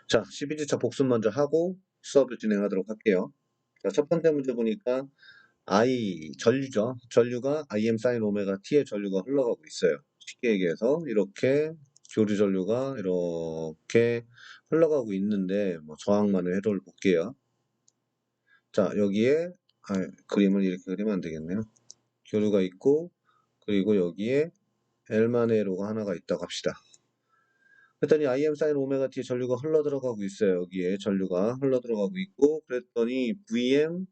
자, 12주차 복습 먼저 하고 수업을 진행하도록 할게요. 자, 첫 번째 문제 보니까 I, 전류죠. 전류가 Im sin 오메가 T의 전류가 흘러가고 있어요. 쉽게 얘기해서 이렇게 교류 전류가 이렇게 흘러가고 있는데 뭐 저항만의 회로를 볼게요. 자, 여기에 그림을 이렇게 그리면 안 되겠네요. 교류가 있고 그리고 여기에 L만의 회로가 하나가 있다고 합시다. 그랬더니 IM sin 오메가 T의 전류가 흘러 들어가고 있어요. 여기에 전류가 흘러 들어가고 있고 그랬더니 VM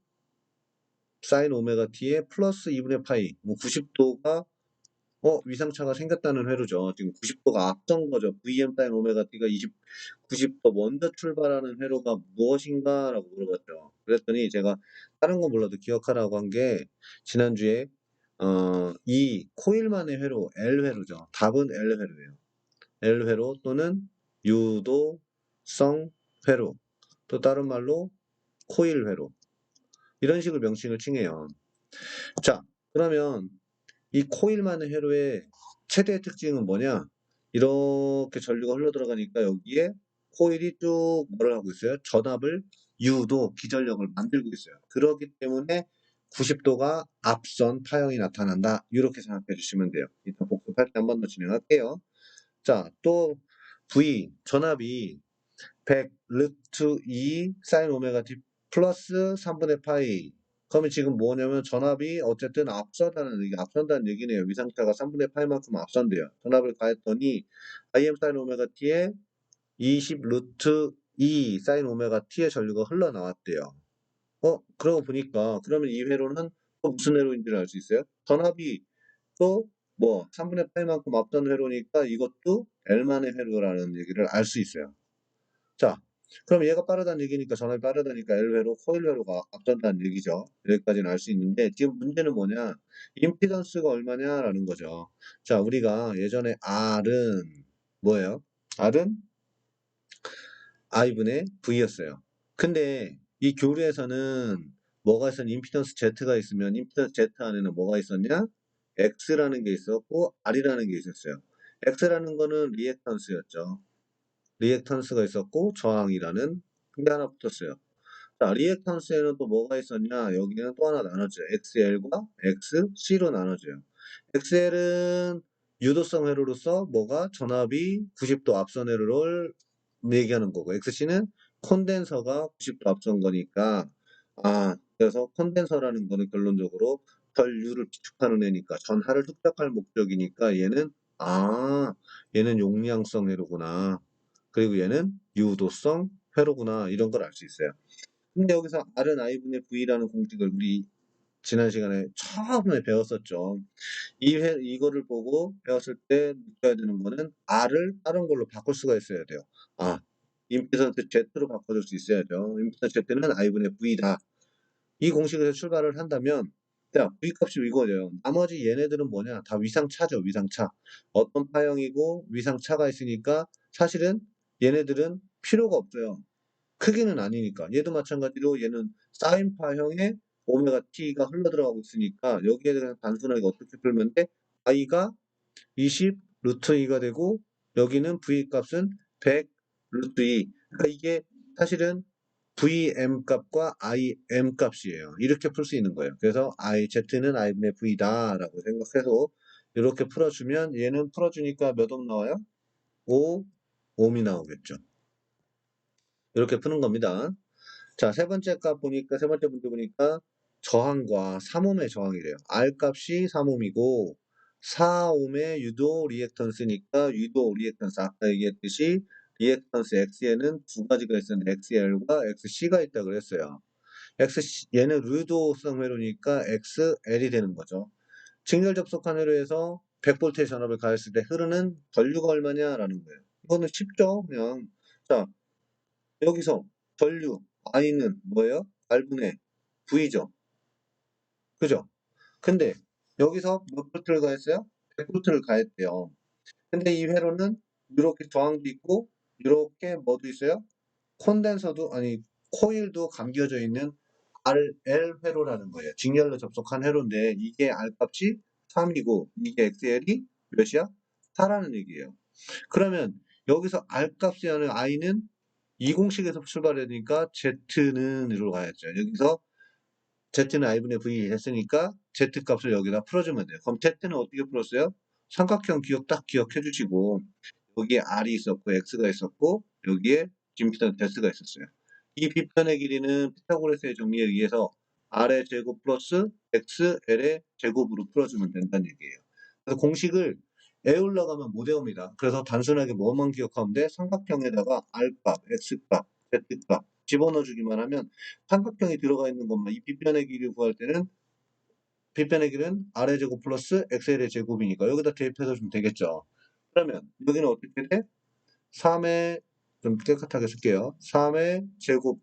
sin 오메가 T의 플러스 2분의 파이 뭐 90도가 위상차가 생겼다는 회로죠. 지금 90도가 앞선 거죠. VM sin 오메가 T가 90도 먼저 출발하는 회로가 무엇인가? 라고 물어봤죠. 그랬더니 제가 다른 건 몰라도 기억하라고 한 게 지난주에 이 코일만의 회로 L회로죠. 답은 L회로예요. L회로 또는 유도성 회로 또 다른 말로 코일 회로 이런 식으로 명칭을 칭해요. 자, 그러면 이 코일만의 회로의 최대의 특징은 뭐냐? 이렇게 전류가 흘러 들어가니까 여기에 코일이 쭉 뭐를 하고 있어요? 전압을 유도 기전력을 만들고 있어요. 그렇기 때문에 90도가 앞선 파형이 나타난다. 이렇게 생각해 주시면 돼요. 일단 복습할 때 한 번 더 진행할게요. 자, 또 V 전압이 100 루트 2 사인 오메가 t 플러스 3분의 파이. 그러면 지금 뭐냐면 전압이 어쨌든 앞선다는 얘기네요. 위상차가 3분의 파이만큼 앞선대요. 전압을 가했더니 im 사인 오메가 t에 20 루트 2 사인 오메가 t의 전류가 흘러나왔대요. 그러고 보니까 그러면 이 회로는 또 무슨 회로인 줄 알 수 있어요? 전압이 또 뭐 3분의 8만큼 앞선 회로니까 이것도 L만의 회로라는 얘기를 알 수 있어요. 자, 그럼 얘가 빠르다는 얘기니까 전압이 빠르다니까 L회로, 코일회로가 앞선다는 얘기죠. 여기까지는 알 수 있는데 지금 문제는 뭐냐? 임피던스가 얼마냐라는 거죠. 자, 우리가 예전에 R은 뭐예요? R은 I분의 V였어요. 근데 이 교류에서는 뭐가 있었냐? 임피던스 Z가 있으면 임피던스 Z 안에는 뭐가 있었냐? X라는 게 있었고 R이라는 게 있었어요. X라는 거는 리액턴스였죠. 리액턴스가 있었고 저항이라는 게 하나 붙었어요. 자, 리액턴스에는 또 뭐가 있었냐? 여기는 또 하나 나눠져요. XL과 XC로 나눠져요. XL은 유도성 회로로서 뭐가 전압이 90도 앞선 회로를 얘기하는 거고 XC는 콘덴서가 90도 앞선 거니까 그래서 콘덴서라는 거는 결론적으로 전류를 비축하는 애니까 전하를 흡착할 목적이니까 얘는 용량성 회로구나. 그리고 얘는 유도성 회로구나. 이런 걸 알 수 있어요. 근데 여기서 R은 I분의 V라는 공식을 우리 지난 시간에 처음에 배웠었죠. 이거를 보고 배웠을 때 느껴야 되는 거는 R을 다른 걸로 바꿀 수가 있어야 돼요. 임피던스 Z로 바꿔줄 수 있어야죠. 임피던스 Z는 I분의 V다. 이 공식에서 출발을 한다면 자, V 값이 이거예요. 나머지 얘네들은 뭐냐? 다 위상차죠, 위상차. 어떤 파형이고 위상차가 있으니까 사실은 얘네들은 필요가 없어요. 크기는 아니니까. 얘도 마찬가지로 얘는 사인파형의 오메가 t가 흘러들어가고 있으니까 여기에 대해서 단순하게 어떻게 풀면 돼? i가 20 루트 2가 되고 여기는 v 값은 100 루트 2. 그러니까 이게 사실은 vm 값과 im 값이에요. 이렇게 풀 수 있는 거예요. 그래서 z는 i분의 v다라고 생각해서 이렇게 풀어주면 얘는 풀어주니까 몇 옴 나와요? 5 옴이 나오겠죠. 이렇게 푸는 겁니다. 자, 세 번째 문제 보니까 저항과 3옴의 저항이래요. R 값이 3옴이고 4옴의 유도 리액턴스니까 유도 리액턴스 아까 얘기했듯이 리액턴스 X에는 두 가지가 있었는데 XL과 XC가 있다고 그랬어요. 얘는 유도성 회로니까 XL이 되는 거죠. 직렬 접속한 회로에서 100V의 전압을 가했을 때 흐르는 전류가 얼마냐라는 거예요. 이거는 쉽죠, 그냥. 자, 여기서 전류 I는 뭐예요? R분의 V죠. 그죠? 근데 여기서 몇 볼트를 가했어요? 100볼트를 가했대요. 근데 이 회로는 이렇게 저항도 있고 이렇게 뭐도 있어요? 코일도 감겨져 있는 RL 회로라는 거예요. 직렬로 접속한 회로인데 이게 R 값이 3이고 이게 XL이 몇이야? 4라는 얘기예요. 그러면 여기서 R 값이 하는 I는 이 공식에서 출발해야 되니까 Z는 이리로 가야죠. 여기서 Z는 I분의 V 했으니까 Z 값을 여기다 풀어주면 돼요. 그럼 Z는 어떻게 풀었어요? 삼각형 딱 기억해 주시고, 여기에 R이 있었고, X가 있었고, 여기에 임피던스 S가 있었어요. 이 빗변의 길이는 피타고라스의 정리에 의해서 R의 제곱 플러스 XL의 제곱으로 풀어주면 된다는 얘기예요. 그래서 공식을 외우려고 하면 못 외웁니다. 그래서 단순하게 뭐만 기억하면 돼? 삼각형에다가 R값, X값, Z값 집어넣어주기만 하면 삼각형이 들어가 있는 것만 이 빗변의 길이를 구할 때는 빗변의 길이는 R의 제곱 플러스 XL의 제곱이니까 여기다 대입해서 주면 되겠죠. 그러면 여기는 어떻게 돼? 3의 좀 깨끗하게 쓸게요. 3의 제곱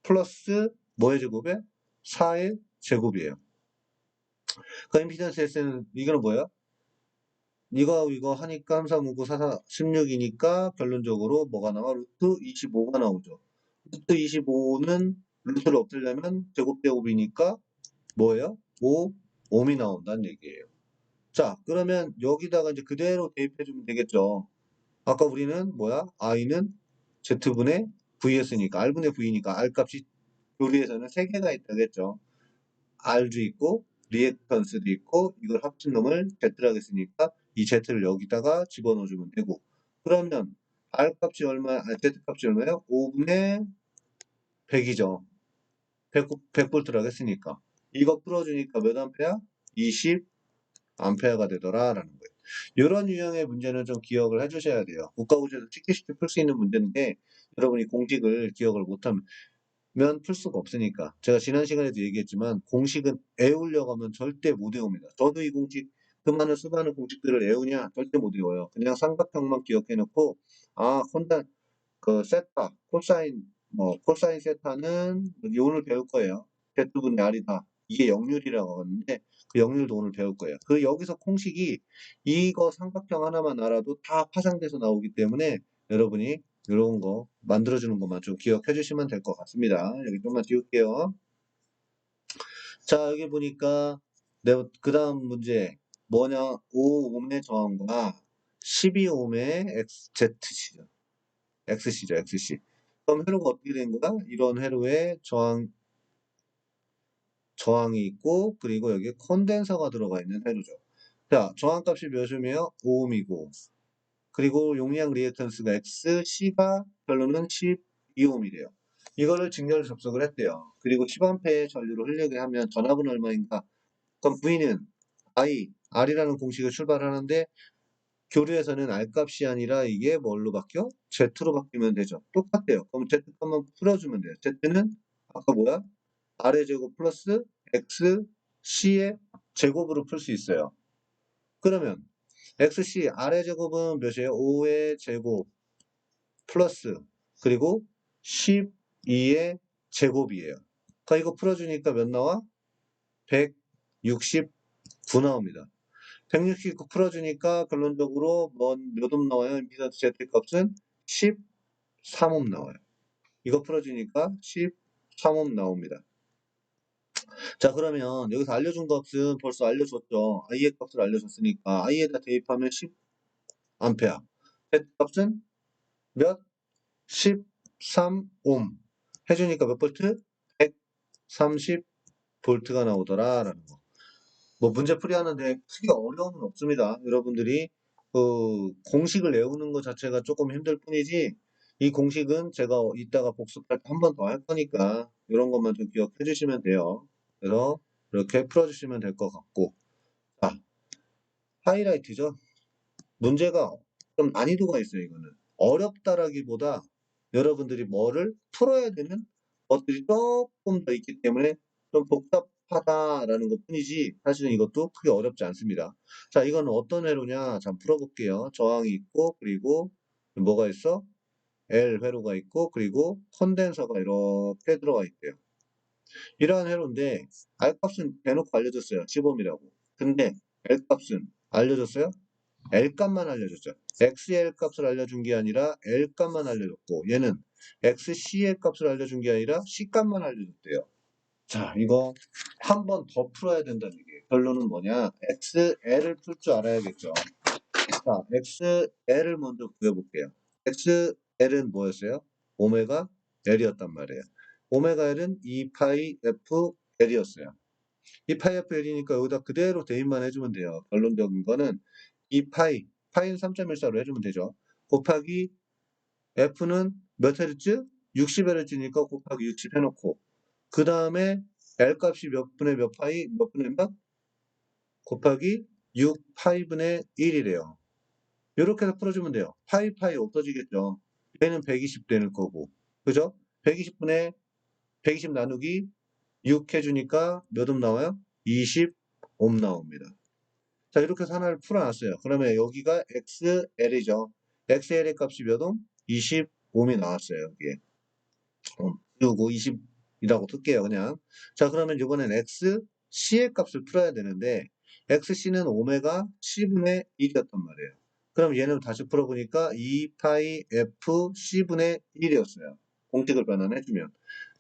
플러스 뭐의 제곱에? 4의 제곱이에요. 그 임피던스 S는 이거는 뭐예요? 이거 하니까 3, 3, 5, 9, 4, 4, 16이니까 결론적으로 뭐가 나와? 루트 25가 나오죠. 루트 25는 루트를 없애려면 제곱제곱이니까 뭐예요? 5, 옴이 나온다는 얘기예요. 자, 그러면 여기다가 이제 그대로 대입해주면 되겠죠. 아까 우리는 뭐야? i는 z분의 vs니까 r분의 v니까 r 값이 교리에서는 3개가 있다고 했죠. r도 있고 리액턴스도 있고 이걸 합친 놈을 z라고 했으니까 이 z를 여기다가 집어넣어주면 되고 그러면 r 값이 얼마, z 값이 얼마예요? 5분의 100이죠. 100볼트라고 했으니까 이거 풀어주니까 몇 암페어? 20 암페어가 되더라라는 거예요. 이런 유형의 문제는 좀 기억을 해주셔야 돼요. 국가고시에서 쉽게 풀 수 있는 문제인데 여러분이 공식을 기억을 못하면 풀 수가 없으니까. 제가 지난 시간에도 얘기했지만 공식은 외우려고 하면 절대 못 외웁니다. 저도 이 공식 그 많은 수많은 공식들을 외우냐 절대 못 외워요. 그냥 삼각형만 기억해 놓고 콘단 그 세타 코사인 코사인 세타는 오늘 배울 거예요. Z분의 R이다. 이게 역률이라고 하는데 그 역률도 오늘 배울 거예요. 그 여기서 공식이 이거 삼각형 하나만 알아도 다 파생돼서 나오기 때문에 여러분이 이런 거 만들어주는 것만 좀 기억해 주시면 될 것 같습니다. 여기 좀만 지울게요. 자, 여기 보니까 그 다음 문제 뭐냐? 5옴의 저항과 12옴의 ZC죠. XC죠, XC. 그럼 회로가 어떻게 된 거야? 이런 회로에 저항이 있고, 그리고 여기에 콘덴서가 들어가 있는 회로죠. 자, 저항값이 몇이며 5옴이고, 그리고 용량 리액턴스가 X, C가 결론은 12옴이래요. 이거를 직렬 접속을 했대요. 그리고 10A의 전류를 흐르게 하면 전압은 얼마인가? 그럼 V는 I, R이라는 공식을 출발하는데 교류에서는 R값이 아니라 이게 뭘로 바뀌어? Z로 바뀌면 되죠. 똑같대요. 그럼 Z 값만 풀어주면 돼요. Z는 아까 뭐야? R의 제곱 플러스 X, C의 제곱으로 풀 수 있어요. 그러면 XC, R의 제곱은 몇이에요? 5의 제곱 플러스 그리고 12의 제곱이에요. 그러니까 이거 풀어주니까 몇 나와? 169 나옵니다. 169 풀어주니까 결론적으로 몇 옴 나와요? 임피던스 Z 값은 13옴 나와요. 이거 풀어주니까 13옴 나옵니다. 자, 그러면 여기서 알려준 값은 벌써 알려줬죠. I의 값을 알려줬으니까 I에다 대입하면 10A. Z 값은 몇? 13옴. 해주니까 몇 볼트? 130볼트가 나오더라라는 거. 뭐 문제풀이 하는데 크게 어려움은 없습니다. 여러분들이 그 공식을 외우는 것 자체가 조금 힘들 뿐이지 이 공식은 제가 이따가 복습할 때 한 번 더 할 거니까 이런 것만 좀 기억해 주시면 돼요. 그래서 이렇게 풀어주시면 될 것 같고 자, 하이라이트죠. 문제가 좀 난이도가 있어요. 이거는 어렵다라기보다 여러분들이 뭐를 풀어야 되는 것들이 조금 더 있기 때문에 좀 복잡하다라는 것 뿐이지 사실은 이것도 크게 어렵지 않습니다. 자, 이건 어떤 회로냐? 잠 풀어볼게요. 저항이 있고 그리고 뭐가 있어? L 회로가 있고 그리고 컨덴서가 이렇게 들어가 있대요. 이러한 회로인데 R 값은 대놓고 알려줬어요. 10옴이라고. 근데 L 값은 알려줬어요? L 값만 알려줬죠. XL 값을 알려준 게 아니라 L 값만 알려줬고 얘는 XC의 값을 알려준 게 아니라 C 값만 알려줬대요. 자, 이거 한 번 더 풀어야 된다는 얘기예요. 결론은 뭐냐? XL을 풀 줄 알아야겠죠. 자, XL을 먼저 구해볼게요. XL은 뭐였어요? 오메가 L이었단 말이에요. 오메가 L은 2파이 F L이었어요. 2파이 F L이니까 여기다 그대로 대입만 해주면 돼요. 결론적인 거는 2파이, 파이는 3.14로 해주면 되죠. 곱하기 F는 몇 헤르츠? 60Hz니까 곱하기 60 해놓고 그 다음에 L 값이 몇 분의 몇 파이, 몇 분의 몇? 곱하기 6파이분의 1이래요. 이렇게 해서 풀어주면 돼요. 파이 없어지겠죠. 얘는 120 되는 거고. 그죠? 120분의 120 나누기 6 해주니까 몇 옴 나와요? 20옴 나옵니다. 자, 이렇게 해서 하나를 풀어놨어요. 그러면 여기가 XL이죠. XL의 값이 몇 옴? 20옴이 나왔어요. 여기에. 그리고 20이라고 쓸게요. 그냥. 자, 그러면 이번엔 XC의 값을 풀어야 되는데 XC는 오메가 C분의 1이었단 말이에요. 그럼 얘는 다시 풀어보니까 2파이 F C분의 1이었어요. 공식을 변환해주면.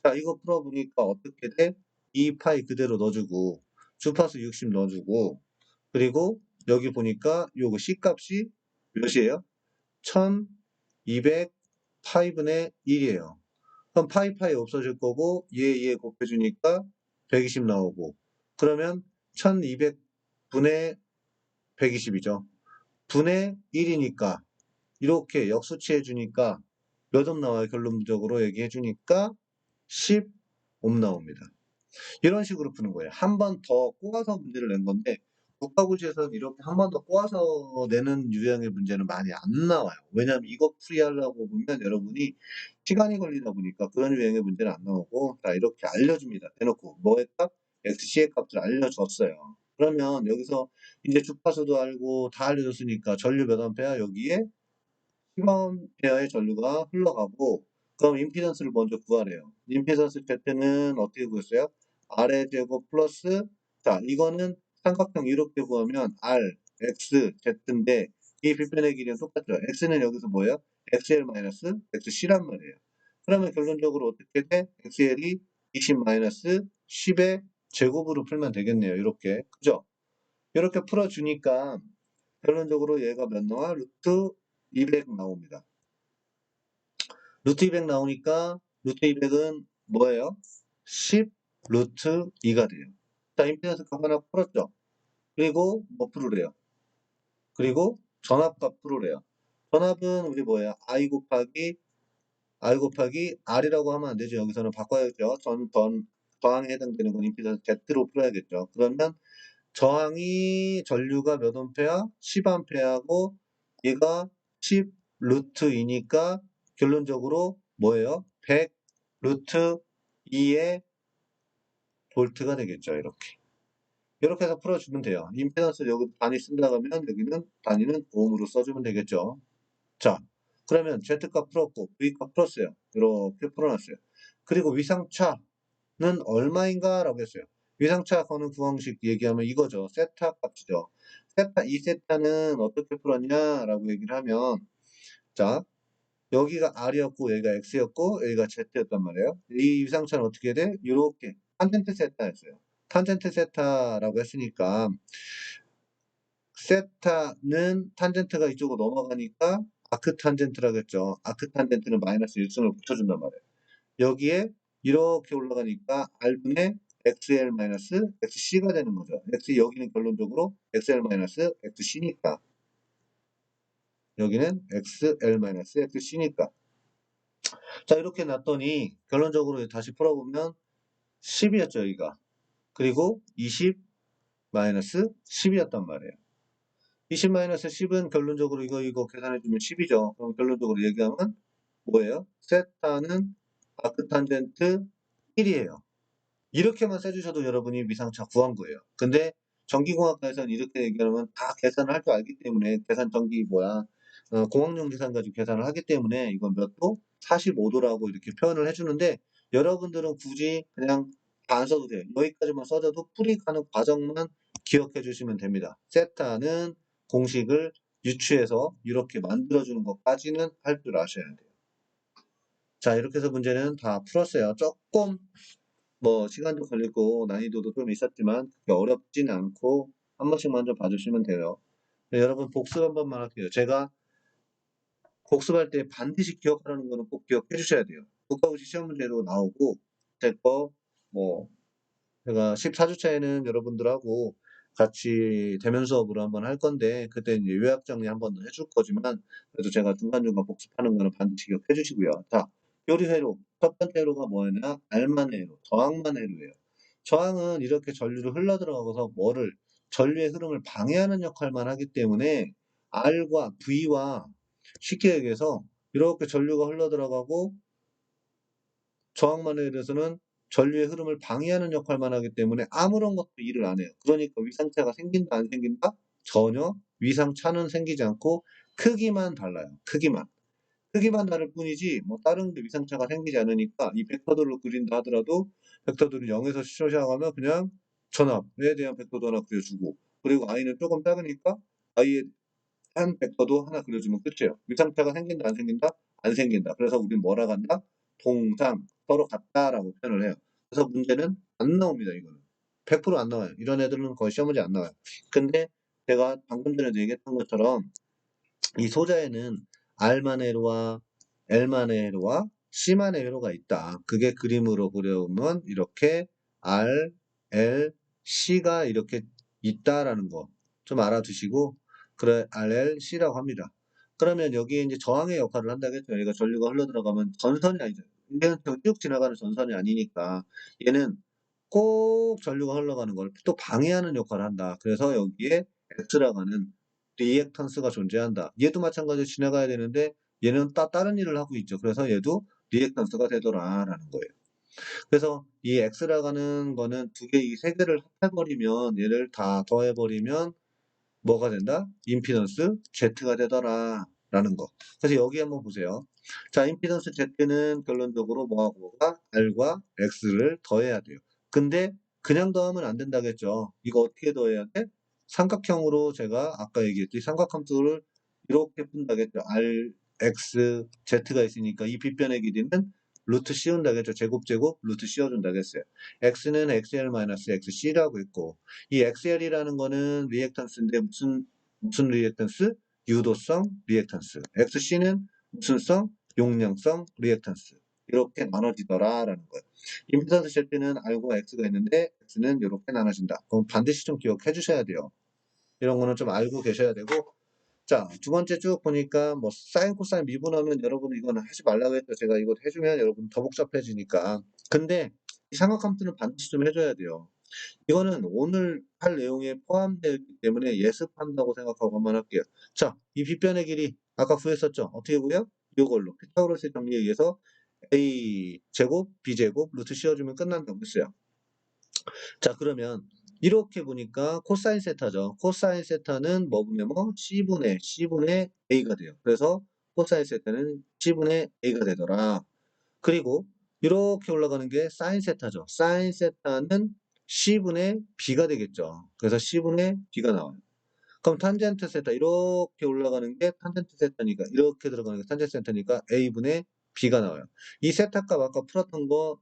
자, 이거 풀어보니까 어떻게 돼? 2파이 그대로 넣어주고 주파수 60 넣어주고 그리고 여기 보니까 요거 C 값이 몇이에요? 1200 파이분의 1이에요. 그럼 파이 없어질 거고 얘 곱해주니까 120 나오고 그러면 1200분의 120이죠. 분의 1이니까 이렇게 역수치 해주니까 몇 옴 나와요? 결론적으로 얘기해 주니까 10옴 나옵니다. 이런 식으로 푸는 거예요. 한 번 더 꼬아서 문제를 낸 건데 국가고시에서는 이렇게 한 번 더 꼬아서 내는 유형의 문제는 많이 안 나와요. 왜냐하면 이거 풀이하려고 보면 여러분이 시간이 걸리다 보니까 그런 유형의 문제는 안 나오고 자 이렇게 알려줍니다. 대놓고 뭐의 값? XC의 값을 알려줬어요. 그러면 여기서 이제 주파수도 알고 다 알려줬으니까 전류 몇 암페야 여기에 10암페어의 전류가 흘러가고 그럼 임피던스를 먼저 구하래요. 임피던스 Z는 어떻게 구했어요? R의 제곱 플러스 자 이거는 삼각형 이렇게 구하면 R, X, Z인데 이 빗변의 길이는 똑같죠. X는 여기서 뭐예요? XL 마이너스 XC란 말이에요. 그러면 결론적으로 어떻게 돼? XL이 20 마이너스 10의 제곱으로 풀면 되겠네요. 이렇게 그죠? 이렇게 풀어주니까 결론적으로 얘가 몇 나와? 루트 200 나옵니다. 루트 200 나오니까 루트 200은 뭐예요? 10 루트 2가 돼요. 자, 임피던스 값 하나 풀었죠? 그리고 뭐 풀으래요? 그리고 전압값 풀으래요. 전압은 우리 뭐예요? I 곱하기 R이라고 하면 안 되죠. 여기서는 바꿔야죠. 저항에 해당되는 건 임피던스 Z로 풀어야겠죠. 그러면 저항이 전류가 몇 암페야? 10암페하고 얘가 10 루트 2니까 결론적으로 뭐예요? 100 루트 2의 볼트가 되겠죠. 이렇게. 이렇게 해서 풀어주면 돼요. 임피던스 여기 단위 쓴다고 하면 여기는 단위는 오음으로 써주면 되겠죠. 자, 그러면 Z값 풀었고 V값 풀었어요. 이렇게 풀어놨어요. 그리고 위상차는 얼마인가? 라고 했어요. 위상차 거는 구항식 얘기하면 이거죠. 세타 값이죠. 이 세타는 어떻게 풀었냐? 라고 얘기를 하면 자, 여기가 R이었고 여기가 X였고 여기가 Z였단 말이에요. 이 위상차는 어떻게 돼? 이렇게 탄젠트 세타였어요. 탄젠트 세타라고 했으니까 세타는 탄젠트가 이쪽으로 넘어가니까 아크 탄젠트라고 했죠. 아크 탄젠트는 마이너스 1승을 붙여준단 말이에요. 여기에 이렇게 올라가니까 R분의 XL 마이너스 XC가 되는 거죠. X 여기는 결론적으로 XL 마이너스 XC니까 여기는 XL 마이너스 XC니까 자 이렇게 놨더니 결론적으로 다시 풀어보면 10이었죠 여기가 그리고 20 마이너스 10이었단 말이에요. 20 마이너스 10은 결론적으로 이거 계산해주면 10이죠. 그럼 결론적으로 얘기하면 뭐예요? 세타는 아크탄젠트 1이에요. 이렇게만 써주셔도 여러분이 미상차 구한 거예요. 근데 전기공학과에서는 이렇게 얘기하면 다 계산을 할 줄 알기 때문에 계산 전기 공학용 계산 가지고 계산을 하기 때문에 이건 몇 도? 45도라고 이렇게 표현을 해주는데 여러분들은 굳이 그냥 다 안 써도 돼요. 여기까지만 써줘도 풀이가는 과정만 기억해 주시면 됩니다. 세타는 공식을 유추해서 이렇게 만들어주는 것까지는 할 줄 아셔야 돼요. 자 이렇게 해서 문제는 다 풀었어요. 조금 뭐 시간도 걸리고 난이도도 좀 있었지만 그렇게 어렵지는 않고 한 번씩 먼저 봐주시면 돼요. 네, 여러분 복습 한 번만 할게요. 제가 복습할 때 반드시 기억하라는 거는 꼭 기억해 주셔야 돼요. 국가고시 시험 문제도 나오고 제거 뭐 제가 14주차에는 여러분들하고 같이 대면 수업으로 한번 할 건데 그때 이제 요약 정리 한번 더 해줄 거지만 그래도 제가 중간중간 복습하는 거는 반드시 기억해 주시고요. 자, 요리 회로 첫 번째 회로가 뭐였냐? 알만의 회로, 저항만의 회로예요. 저항은 이렇게 전류를 흘러 들어가서 뭐를 전류의 흐름을 방해하는 역할만 하기 때문에 R과 V와 쉽게 얘기해서 이렇게 전류가 흘러 들어가고 저항만에 대해서는 전류의 흐름을 방해하는 역할만 하기 때문에 아무런 것도 일을 안 해요. 그러니까 위상차가 생긴다 안 생긴다? 전혀 위상차는 생기지 않고 크기만 달라요. 크기만. 크기만 다를 뿐이지 뭐 다른 게 위상차가 생기지 않으니까 이 벡터들로 그린다 하더라도 벡터들을 0에서 시작하면 그냥 전압에 대한 벡터도 하나 그려주고 그리고 i는 조금 작으니까 i에 한 벡터도 하나 그려주면 끝이에요. 위상차가 생긴다 안 생긴다? 안 생긴다. 그래서 우린 뭐라 간다? 동상 서로 같다라고 표현을 해요. 그래서 문제는 안 나옵니다. 이거는 100%안 나와요. 이런 애들은 거의 시험 문제 안 나와요. 근데 제가 방금 전에도 얘기했던 것처럼 이 소자에는 R만의 회로와 L만의 회로와 C만의 회로가 있다. 그게 그림으로 그려오면 이렇게 R, L, C가 이렇게 있다라는 거 좀 알아두시고 그래 RL, C라고 합니다. 그러면 여기에 이제 저항의 역할을 한다겠죠. 얘가 전류가 흘러 들어가면 전선이 아니죠. 얘는 쭉 지나가는 전선이 아니니까 얘는 꼭 전류가 흘러가는 걸 또 방해하는 역할을 한다. 그래서 여기에 X라고 하는 리액턴스가 존재한다. 얘도 마찬가지로 지나가야 되는데 얘는 다른 일을 하고 있죠. 그래서 얘도 리액턴스가 되더라라는 거예요. 그래서 이 X라고 하는 거는 두 개, 이 세 개를 합해버리면 얘를 다 더해버리면 뭐가 된다? 임피던스 Z가 되더라라는 거. 그래서 여기 한번 보세요. 자, 임피던스 Z는 결론적으로 뭐하고 뭐가 R과 X를 더해야 돼요. 근데 그냥 더하면 안 된다겠죠. 이거 어떻게 더해야 돼? 삼각형으로 제가 아까 얘기했듯이 삼각함수를 이렇게 푼다겠죠. R, X, Z가 있으니까 이 빗변의 길이는 루트 씌운다겠죠. 제곱 루트 씌워준다겠어요. X는 XL-XC라고 있고 이 XL이라는 거는 리액턴스인데 무슨 리액턴스? 유도성 리액턴스. XC는 무슨 성? 용량성 리액턴스. 이렇게 나눠지더라라는 거예요. 임피던스 셀 때는 R과 X가 있는데 X는 이렇게 나눠진다. 그럼 반드시 좀 기억해 주셔야 돼요. 이런 거는 좀 알고 계셔야 되고 자, 두 번째 쭉 보니까 뭐 사인 코사인 미분하면 여러분은 이거는 하지 말라고 했죠. 제가 이거 해주면 여러분 더 복잡해지니까. 근데 이 삼각함수는 반드시 좀 해줘야 돼요. 이거는 오늘 할 내용에 포함되어 있기 때문에 예습한다고 생각하고 한번 할게요. 자, 이 빗변의 길이 아까 구했었죠? 어떻게 구해요? 이걸로 피타고라스 정리에 의해서 a 제곱, b 제곱, 루트 씌워주면 끝난다고 했어요. 자, 그러면 이렇게 보니까 코사인 세타죠. 코사인 세타는 뭐 분의 뭐 C분의 A가 돼요. 그래서 코사인 세타는 C분의 A가 되더라. 그리고 이렇게 올라가는 게 사인 세타죠. 사인 세타는 C분의 B가 되겠죠. 그래서 C분의 B가 나와요. 그럼 탄젠트 세타 이렇게 올라가는 게 탄젠트 세타니까 이렇게 들어가는 게 탄젠트 세타니까 A분의 B가 나와요. 이 세타 값 아까 풀었던 거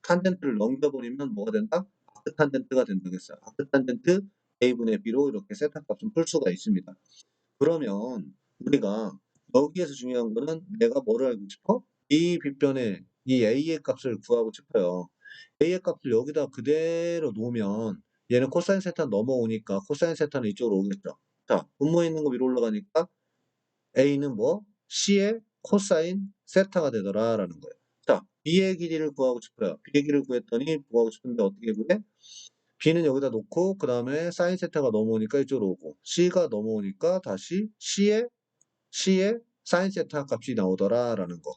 탄젠트를 넘겨버리면 뭐가 된다? 아크탄젠트가 된다겠어요. 아크탄젠트 A분의 B로 이렇게 세타 값을 풀 수가 있습니다. 그러면 우리가 여기에서 중요한 거는 내가 뭐를 알고 싶어? 이 빗변에 이 A의 값을 구하고 싶어요. A의 값을 여기다 그대로 놓으면 얘는 코사인 세타 넘어오니까 코사인 세타는 이쪽으로 오겠죠. 자, 분모에 있는 거 위로 올라가니까 A는 뭐? C의 코사인 세타가 되더라라는 거예요. 자, B의 길이를 구하고 싶어요. B의 길이를 구했더니 구하고 싶은데 어떻게 구해? B는 여기다 놓고 그 다음에 사인 세타가 넘어오니까 이쪽으로 오고 C가 넘어오니까 다시 C의 사인 세타 값이 나오더라라는 거.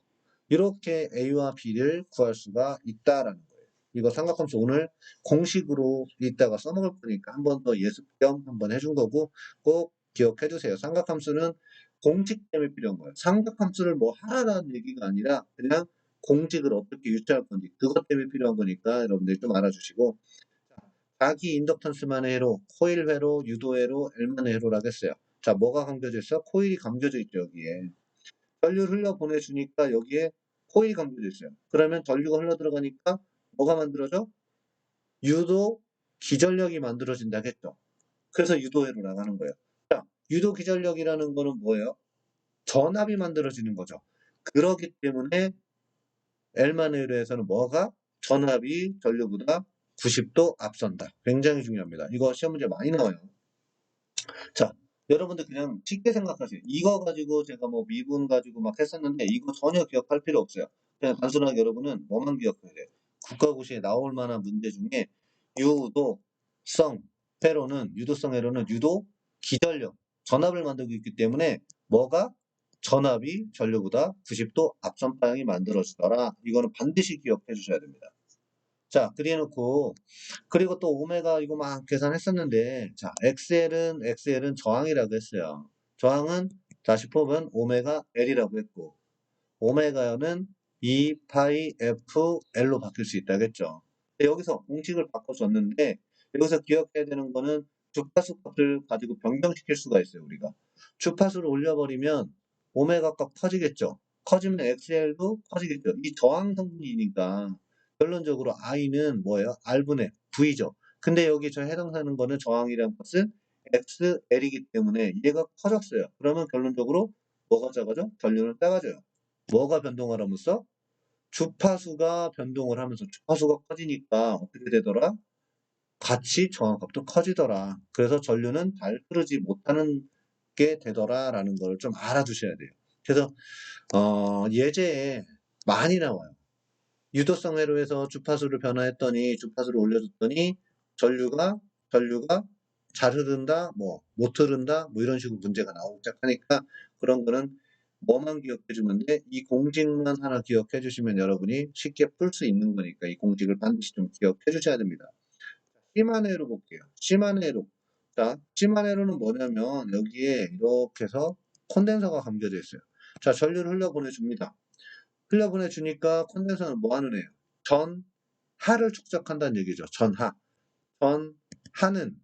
이렇게 A와 B를 구할 수가 있다라는 거예요. 이거 삼각함수 오늘 공식으로 이따가 써먹을 거니까 한 번 더 예습 겸 한번 해준 거고 꼭 기억해 주세요. 삼각함수는 공식 때문에 필요한 거예요. 삼각함수를 뭐 하라는 얘기가 아니라 그냥 공식을 어떻게 유추할 건지 그것 때문에 필요한 거니까 여러분들 좀 알아주시고 자기 인덕턴스만의 회로, 코일 회로, 유도 회로, L만의 회로라고 했어요. 자, 뭐가 감겨져 있어? 코일이 감겨져 있죠, 여기에. 전류를 흘려 보내주니까 여기에 코일이 감겨져 있어요. 그러면 전류가 흘러 들어가니까 뭐가 만들어져? 유도 기전력이 만들어진다겠죠. 그래서 유도회로 나가는 거예요. 자, 유도 기전력이라는 거는 뭐예요? 전압이 만들어지는 거죠. 그러기 때문에 엘마네르에서는 뭐가? 전압이 전류보다 90도 앞선다. 굉장히 중요합니다. 이거 시험 문제 많이 나와요. 자, 여러분들 그냥 쉽게 생각하세요. 이거 가지고 제가 뭐 미분 가지고 막 했었는데 이거 전혀 기억할 필요 없어요. 그냥 단순하게 여러분은 뭐만 기억해야 돼요. 국가고시에 나올 만한 문제 중에 유도성 회로는 유도 기전력, 전압을 만들고 있기 때문에 뭐가? 전압이 전류보다 90도 앞선 방향이 만들어지더라. 이거는 반드시 기억해 주셔야 됩니다. 자, 그래놓고 그리고 또 오메가 이거 막 계산했었는데 자 엑셀은 저항이라고 했어요. 저항은 다시 보면 오메가 L이라고 했고 오메가는 2 파이 F L로 바뀔 수 있다겠죠. 여기서 공식을 바꿔줬는데 여기서 기억해야 되는 거는 주파수 값을 가지고 변경시킬 수가 있어요. 우리가 주파수를 올려버리면 오메가 값 커지겠죠. 커지면 XL도 커지겠죠. 이 저항 성분이니까 결론적으로 I는 뭐예요? R분의 V죠. 근데 여기 저 해당하는 거는 저항이란 것은 XL이기 때문에 얘가 커졌어요. 그러면 결론적으로 뭐가 작아져? 전류는 작아져요. 뭐가 변동을 하면서? 주파수가 변동을 하면서 주파수가 커지니까 어떻게 되더라? 같이 저항값도 커지더라. 그래서 전류는 잘 흐르지 못하는 게 되더라라는 걸 좀 알아두셔야 돼요. 그래서 예제에 많이 나와요. 유도성 회로에서 주파수를 변화했더니 주파수를 올려줬더니 전류가 잘 흐른다, 뭐 못 흐른다, 뭐 이런 식으로 문제가 나오기 시작하니까 그런 거는 뭐만 기억해 주면 돼? 이 공식만 하나 기억해 주시면 여러분이 쉽게 풀 수 있는 거니까 이 공식을 반드시 좀 기억해 주셔야 됩니다. 심한 회로 볼게요. 심한 회로. 자, 심한 회로는 뭐냐면 여기에 이렇게 해서 콘덴서가 감겨져 있어요. 자, 전류를 흘려보내줍니다. 흘려보내주니까 콘덴서는 뭐 하는 애예요? 전하를 축적한다는 얘기죠. 전하. 전하는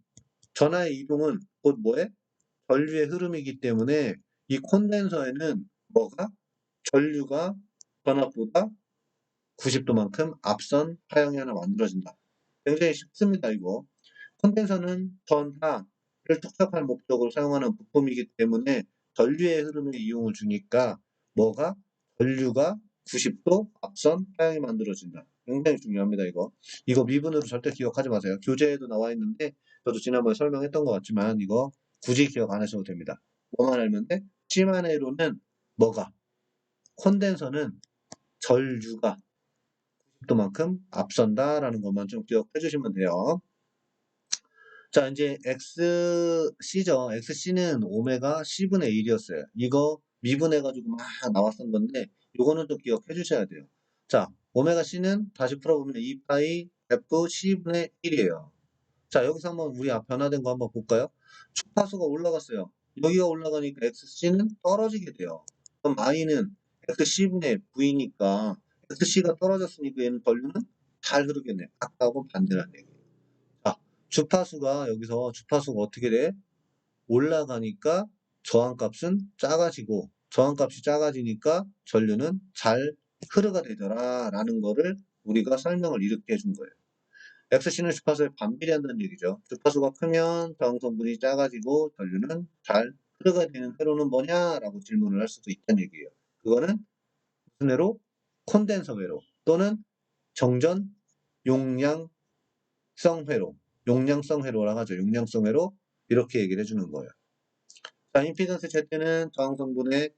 전하의 이동은 곧 뭐에? 전류의 흐름이기 때문에 이 콘덴서에는 뭐가? 전류가 전압보다 90도만큼 앞선 하향이 하나 만들어진다. 굉장히 쉽습니다, 이거. 콘덴서는 전하를 축적할 목적으로 사용하는 부품이기 때문에 전류의 흐름에 이용을 주니까 뭐가? 전류가 90도 앞선 하향이 만들어진다. 굉장히 중요합니다, 이거. 이거 미분으로 절대 기억하지 마세요. 교재에도 나와 있는데 저도 지난번에 설명했던 것 같지만 이거 굳이 기억 안 하셔도 됩니다. 뭐만 알면 돼? 시마네로는 뭐가? 콘덴서는 전류가 90도만큼 앞선다라는 것만 좀 기억해 주시면 돼요. 자, 이제 XC죠. XC는 오메가 C분의 1이었어요. 이거 미분해가지고 막 나왔던 건데, 요거는 좀 기억해 주셔야 돼요. 자, 오메가 C는 다시 풀어보면 2파이 F C분의 1이에요. 자, 여기서 한번 우리 변화된 거 한번 볼까요? 주파수가 올라갔어요. 여기가 올라가니까 XC는 떨어지게 돼요. 그럼 I는 XC분의 V니까 XC가 떨어졌으니까 얘는 전류는 잘 흐르겠네. 아까하고 반대라는 얘기예요. 자, 여기서 주파수가 어떻게 돼? 올라가니까 저항값은 작아지고, 저항값이 작아지니까 전류는 잘 흐르가 되더라 라는 거를 우리가 설명을 이렇게 해준 거예요. XC는 주파수에 반비례한다는 얘기죠. 주파수가 크면 저항성분이 작아지고 전류는 잘 흐르가 되는 회로는 뭐냐? 라고 질문을 할 수도 있다는 얘기예요. 그거는 무슨 회로? 콘덴서 회로 또는 정전 용량 회로, 용량성 회로라고 하죠. 용량성 회로 이렇게 얘기를 해주는 거예요. 자, 임피던스 Z는 저항 성분의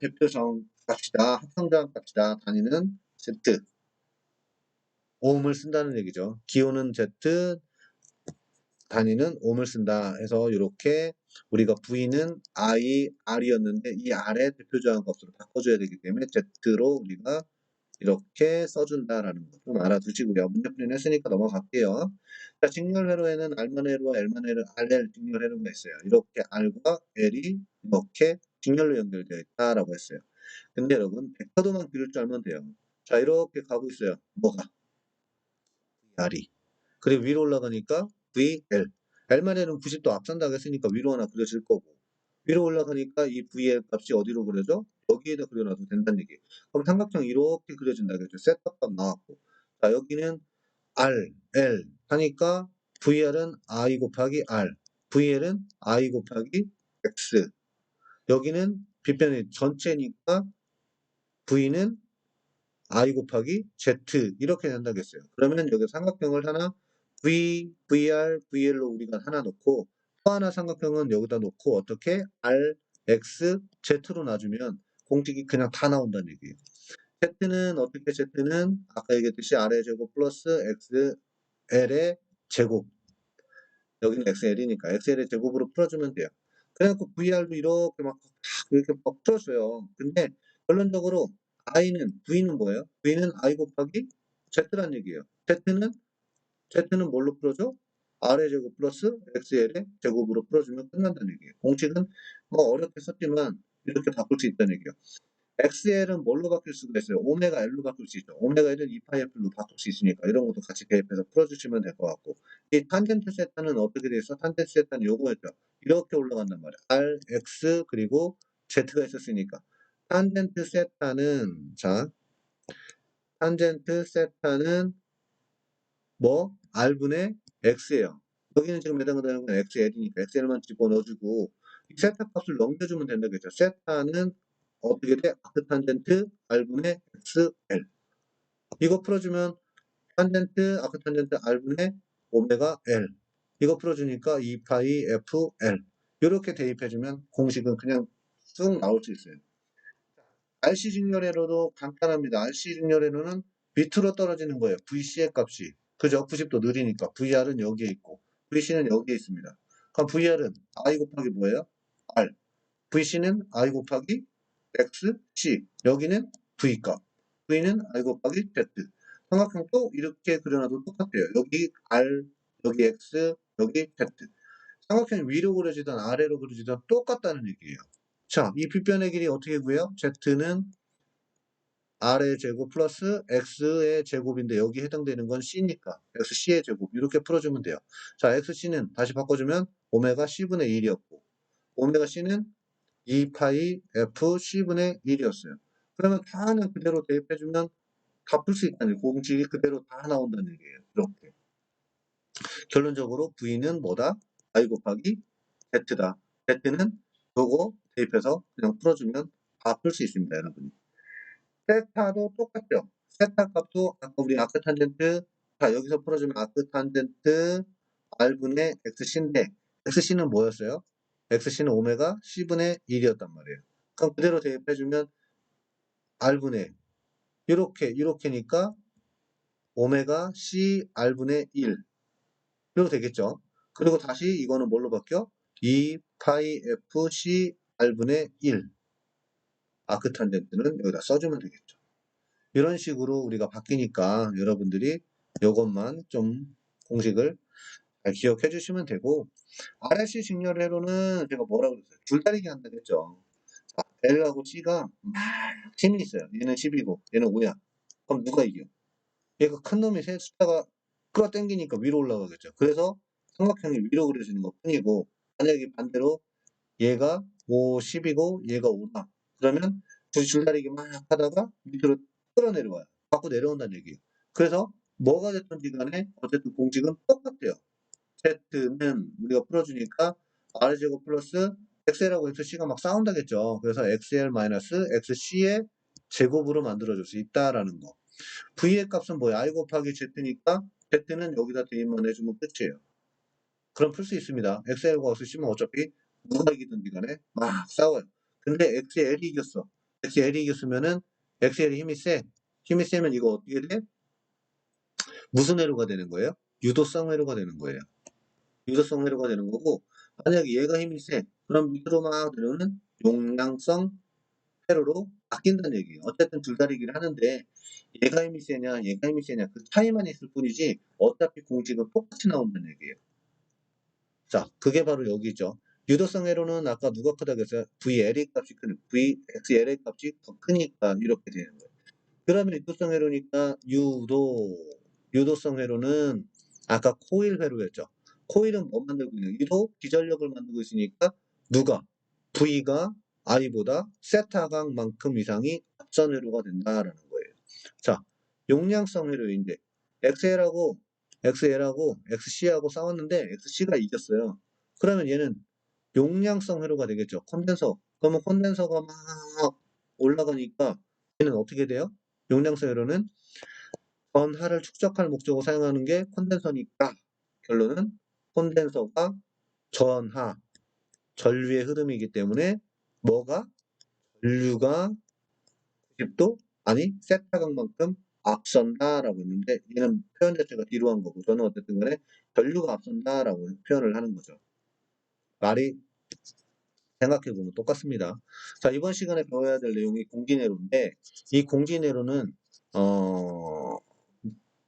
대표 저항 값이다. 합성 저항 값이다. 단위는 Z. 오음을 쓴다는 얘기죠. 기호는 Z, 단위는 오음을 쓴다 해서 이렇게 우리가 V는 I, R이었는데 이 R의 대표 저항 값으로 바꿔줘야 되기 때문에 Z로 우리가 이렇게 써준다라는 거 좀 알아두시고요. 문제풀이는 했으니까 넘어갈게요. 자, 직렬 회로에는 R만 회로와 L만 회로, RL 직렬 회로가 있어요. 이렇게 R과 L이 이렇게 직렬로 연결되어 있다라고 했어요. 근데 여러분, 벡터도만 그릴 줄 알면 돼요. 자, 이렇게 가고 있어요. 뭐가? R이. 그리고 위로 올라가니까 VL. L만 회로는 90도 앞선다고 했으니까 위로 하나 그려질 거고. 위로 올라가니까 이 VL 값이 어디로 그려져? 여기에다 그려놔도 된다는 얘기예요. 그럼 삼각형 이렇게 그려진다겠죠. 세터값 나왔고. 자, 여기는 R, L 하니까 VR은 I 곱하기 R, VL은 I 곱하기 X. 여기는 빗변의 전체니까 V는 I 곱하기 Z 이렇게 된다겠어요. 그러면 여기 삼각형을 하나 V, VR, VL로 우리가 하나 놓고 또 하나 삼각형은 여기다 놓고 어떻게 R, X, Z로 놔주면 공식이 그냥 다 나온다는 얘기예요. Z는 어떻게 Z는 아까 얘기했듯이 R의 제곱 플러스 XL의 제곱 여기는 XL이니까 XL의 제곱으로 풀어주면 돼요. 그래갖고 VR도 이렇게 막 이렇게 막 풀어줘요. 근데 결론적으로 V는 뭐예요? V는 I 곱하기 Z란 얘기예요. Z는 뭘로 풀어줘? R의 제곱 플러스 XL의 제곱으로 풀어주면 끝난다는 얘기예요. 공식은 뭐 어렵게 썼지만 이렇게 바꿀 수 있다는 얘기예요. XL은 뭘로 바뀔 수가 있어요? 오메가 L로 바꿀 수 있죠. 오메가 L은 2파이F로 바꿀 수 있으니까 이런 것도 같이 대입해서 풀어주시면 될 것 같고 이 탄젠트 세타는 어떻게 돼 있어? 탄젠트 세타는 요거였죠. 이렇게 올라간단 말이야. R, X 그리고 Z가 있었으니까 탄젠트 세타는 탄젠트 세타는 뭐 R분의 X예요. 여기는 지금 해당되는 건 XL이니까 XL만 집어넣어주고 이 세타 값을 넘겨주면 된다겠죠. 세타는 어떻게 돼? 아크탄젠트 R분의 XL. 이거 풀어주면 탄젠트 아크탄젠트 R분의 오메가 L. 이거 풀어주니까 2파이 FL. 이렇게 대입해주면 공식은 그냥 쑥 나올 수 있어요. RC 직렬회로도 간단합니다. RC 직렬회로는 밑으로 떨어지는 거예요. VC의 값이. 그죠? 90도 느리니까. VR은 여기에 있고, VC는 여기에 있습니다. 그럼 VR은 I 곱하기 뭐예요? R. VC는 I 곱하기 XC. 여기는 V값. V는 I 곱하기 Z. 삼각형도 이렇게 그려놔도 똑같아요. 여기 R, 여기 X, 여기 Z. 삼각형이 위로 그려지든 아래로 그려지든 똑같다는 얘기예요. 자, 이 빗변의 길이 어떻게 구해요? Z는 R의 제곱 플러스 X의 제곱인데 여기 해당되는 건 C니까 XC의 제곱 이렇게 풀어주면 돼요. 자, XC는 다시 바꿔주면 오메가 C분의 1이었고 오메가 C는 2파이 F C분의 1이었어요. 그러면 다 하나 그대로 대입해주면 다 풀 수 있다는 거예요. 공식이 그대로 다 나온다는 얘기예요. 이렇게. 결론적으로 V는 뭐다? I 곱하기 Z다. Z는 요거 대입해서 그냥 풀어주면 다 풀 수 있습니다. 여러분이. 세타도 똑같죠. 세타 값도 아까 우리 아크탄젠트 자 여기서 풀어주면 아크탄젠트 R분의 XC인데 XC는 뭐였어요? XC는 오메가 C분의 1이었단 말이에요. 그럼 그대로 대입해주면 R분의 이렇게니까 오메가 C R분의 1 이렇게 되겠죠. 그리고 다시 이거는 뭘로 바뀌어? 2파이 F C R분의 1 아크탄젠트는 여기다 써주면 되겠죠. 이런 식으로 우리가 바뀌니까 여러분들이 이것만 좀 공식을 잘 기억해 주시면 되고 RLC 직렬회로는 제가 뭐라고 그랬어요? 줄다리기 한다고 했죠. 자, L하고 C가 막 힘이 있어요. 얘는 10이고 얘는 5야. 그럼 누가 이겨? 얘가 큰 놈이 세 숫자가 끌어당기니까 위로 올라가겠죠. 그래서 삼각형이 위로 그려지는 것 뿐이고 만약에 반대로 얘가 5, 10이고 얘가 5다. 그러면 둘이 줄다리기 막 하다가 밑으로 끌어내려와요. 갖고 내려온다는 얘기예요. 그래서 뭐가 됐든지 간에 어쨌든 공식은 똑같아요. Z는 우리가 풀어주니까 R제곱 플러스 XL하고 XC가 막 싸운다겠죠. 그래서 XL-XC의 제곱으로 만들어줄 수 있다라는 거. V의 값은 뭐야? I 곱하기 Z니까 Z는 여기다 대입만 해주면 끝이에요. 그럼 풀 수 있습니다. XL과 XC면 어차피 누가 이기든지 간에 막 싸워요. 근데 XL이 이겼어. XL이 이겼으면은 XL이 힘이 세. 힘이 세면 이거 어떻게 돼? 무슨 회로가 되는 거예요? 유도성 회로가 되는 거예요. 유도성 회로가 되는 거고 만약에 얘가 힘이 세. 그럼 밑으로 막 내려오는 용량성 회로로 바뀐다는 얘기예요. 어쨌든 줄다리기를 하는데 얘가 힘이 세냐 얘가 힘이 세냐 그 차이만 있을 뿐이지 어차피 공식은 똑같이 나온다는 얘기예요. 자, 그게 바로 여기죠. 유도성 회로는 아까 누가 크다고 했어요? VL의 값이 크니까, VXL의 값이 더 크니까 이렇게 되는 거예요. 그러면 유도성 회로니까 유도성 회로는 아까 코일 회로였죠. 코일은 뭐 만들고 있는 유도 기전력을 만들고 있으니까 누가 V가 I보다 세타강만큼 이상이 앞선 회로가 된다라는 거예요. 자, 용량성 회로인데 XL하고 XC하고 싸웠는데 XC가 이겼어요. 그러면 얘는 용량성 회로가 되겠죠. 컨덴서 그러면 콘덴서가 막 올라가니까 얘는 어떻게 돼요? 용량소 회로는 전하를 축적할 목적으로 사용하는 게 콘덴서니까 결론은 콘덴서가 전하, 전류의 흐름이기 때문에 뭐가 전류가 90도 아니 세타각만큼 앞선다라고 했는데 얘는 표현 자체가 뒤로 한 거고 저는 어쨌든 간에 전류가 앞선다라고 표현을 하는 거죠. 말이 생각해보면 똑같습니다. 자, 이번 시간에 배워야 될 내용이 공진회로인데 이 공진회로는 어,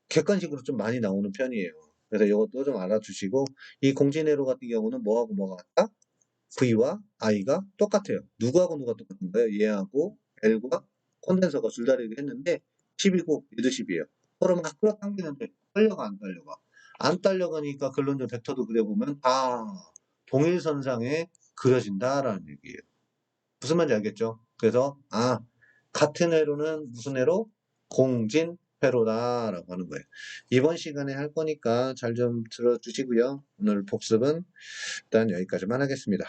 객관식으로 좀 많이 나오는 편이에요. 그래서 이것도 좀 알아주시고 이 공진회로 같은 경우는 뭐하고 뭐가 같다? V와 I가 똑같아요. 누구하고 누가 똑같은 거예요? 얘하고 L과 콘덴서가 줄다리기 했는데 10이고 얘도 10이에요. 서로 막 끌어당기는데 떨려가 안 떨려가? 안 떨려가니까 결론적 벡터도 그려보면 다 동일선상에 그려진다라는 얘기예요. 무슨 말인지 알겠죠? 그래서 같은 회로는 무슨 회로? 공진회로다라고 하는 거예요. 이번 시간에 할 거니까 잘 좀 들어주시고요. 오늘 복습은 일단 여기까지만 하겠습니다.